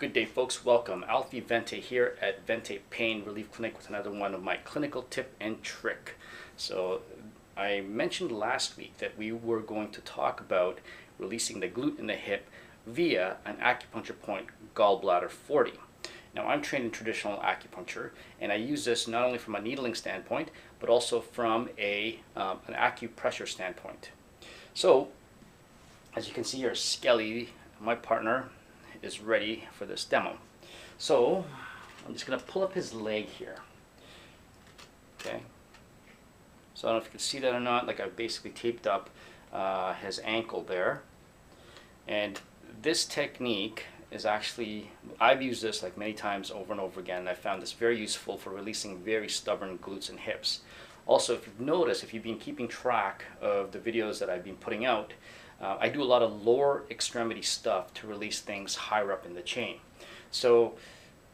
Good day, folks. Welcome. Alfie Vente here at Vente Pain Relief Clinic with another one of my clinical tip and trick. So I mentioned last week that we were going to talk about releasing the glute in the hip via an acupuncture point, gallbladder 40. Now I'm trained in traditional acupuncture, and I use this not only from a needling standpoint, but also from an acupressure standpoint. So as you can see here, Skelly, my partner, is ready for this demo. So I'm just going to pull up his leg here. Okay. So I don't know if you can see that or not. Like, I've basically taped up his ankle there. And this technique is actually, I've used this like many times over and over again, and I found this very useful for releasing very stubborn glutes and hips. Also, if you've noticed, if you've been keeping track of the videos that I've been putting out, I do a lot of lower extremity stuff to release things higher up in the chain. So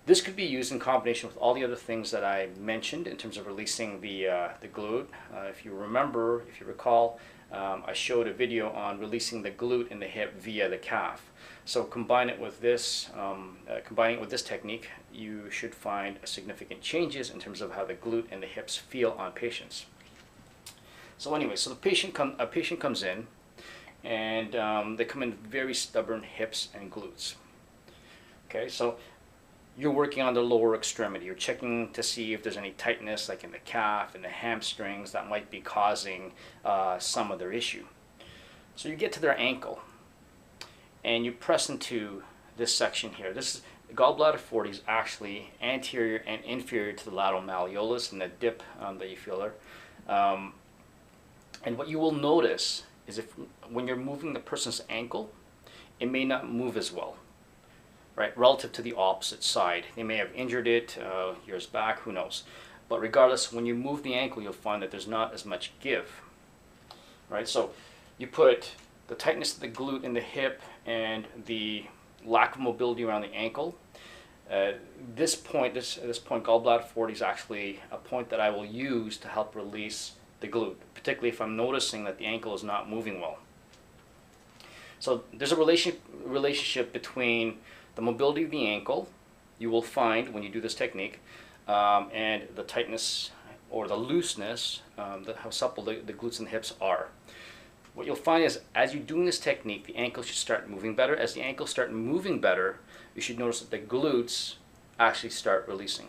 this could be used in combination with all the other things that I mentioned in terms of releasing the glute. If you recall, I showed a video on releasing the glute in the hip via the calf. So combining it with this technique, you should find significant changes in terms of how the glute and the hips feel on patients. So anyway, so a patient comes in, and they come in very stubborn hips and glutes. Okay, so you're working on the lower extremity. You're checking to see if there's any tightness, like in the calf and the hamstrings, that might be causing some of their issue. So you get to their ankle, and you press into this section here. This is gallbladder 40 is actually anterior and inferior to the lateral malleolus and the dip that you feel there. And what you will notice is when you're moving the person's ankle, it may not move as well, right, relative to the opposite side. They may have injured it years back, who knows. But regardless, when you move the ankle, you'll find that there's not as much give, right? So you put the tightness of the glute in the hip and the lack of mobility around the ankle. This point, gallbladder 40, is actually a point that I will use to help release the glute, particularly if I'm noticing that the ankle is not moving well. So there's a relationship between the mobility of the ankle, you will find when you do this technique, and the tightness or the looseness, how supple the glutes and hips are. What you'll find is, as you're doing this technique, the ankle should start moving better. As the ankles start moving better, you should notice that the glutes actually start releasing.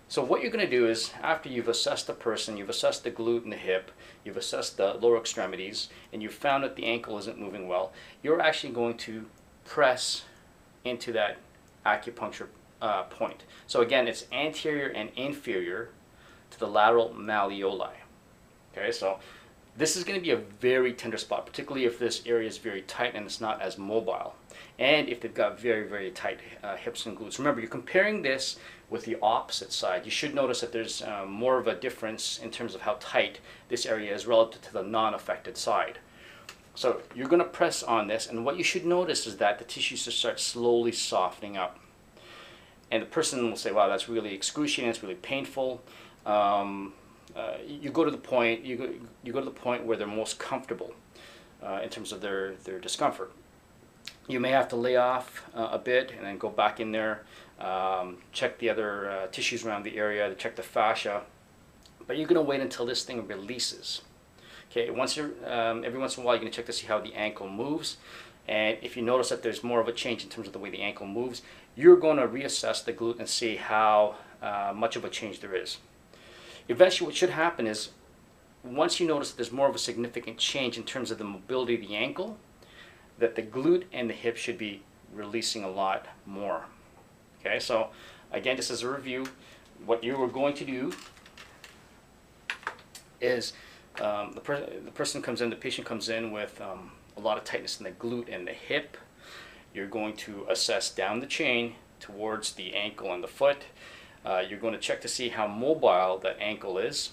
So what you're going to do is, after you've assessed the person, you've assessed the glute and the hip, you've assessed the lower extremities, and you've found that the ankle isn't moving well, you're actually going to press into that acupuncture point. So again, it's anterior and inferior to the lateral malleoli. Okay, so this is going to be a very tender spot, particularly if this area is very tight and it's not as mobile, and if they've got very, very tight hips and glutes. Remember, you're comparing this with the opposite side. You should notice that there's more of a difference in terms of how tight this area is relative to the non-affected side. So you're going to press on this, and what you should notice is that the tissues just start slowly softening up. And the person will say, wow, that's really excruciating, it's really painful. You go to the point where they're most comfortable in terms of their discomfort. You may have to lay off a bit and then go back in there, check the other tissues around the area, check the fascia, but you're going to wait until this thing releases. Okay, every once in a while you're going to check to see how the ankle moves, and if you notice that there's more of a change in terms of the way the ankle moves, you're going to reassess the glute and see how much of a change there is. Eventually what should happen is, once you notice that there's more of a significant change in terms of the mobility of the ankle, that the glute and the hip should be releasing a lot more. Okay, so again, just as a review, what you are going to do is the patient comes in with a lot of tightness in the glute and the hip. You're going to assess down the chain towards the ankle and the foot. You're going to check to see how mobile that ankle is.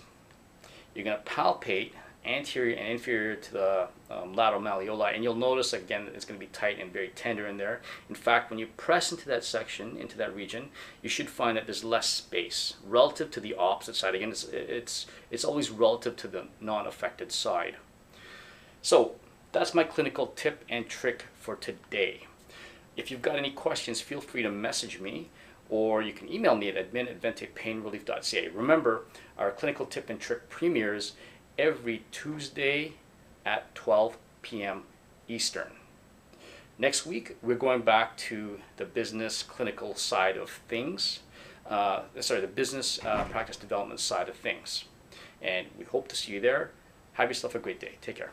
You're going to palpate anterior and inferior to the lateral malleoli, and you'll notice again that it's going to be tight and very tender in there. In fact, when you press into that section, into that region, you should find that there's less space relative to the opposite side. Again, it's always relative to the non-affected side. So that's my clinical tip and trick for today. If you've got any questions, feel free to message me, or you can email me at admin@ventepainrelief.ca. Remember, our clinical tip and trick premieres every Tuesday at 12 p.m. Eastern. Next week, we're going back to the business clinical side of things. The business practice development side of things. And we hope to see you there. Have yourself a great day. Take care.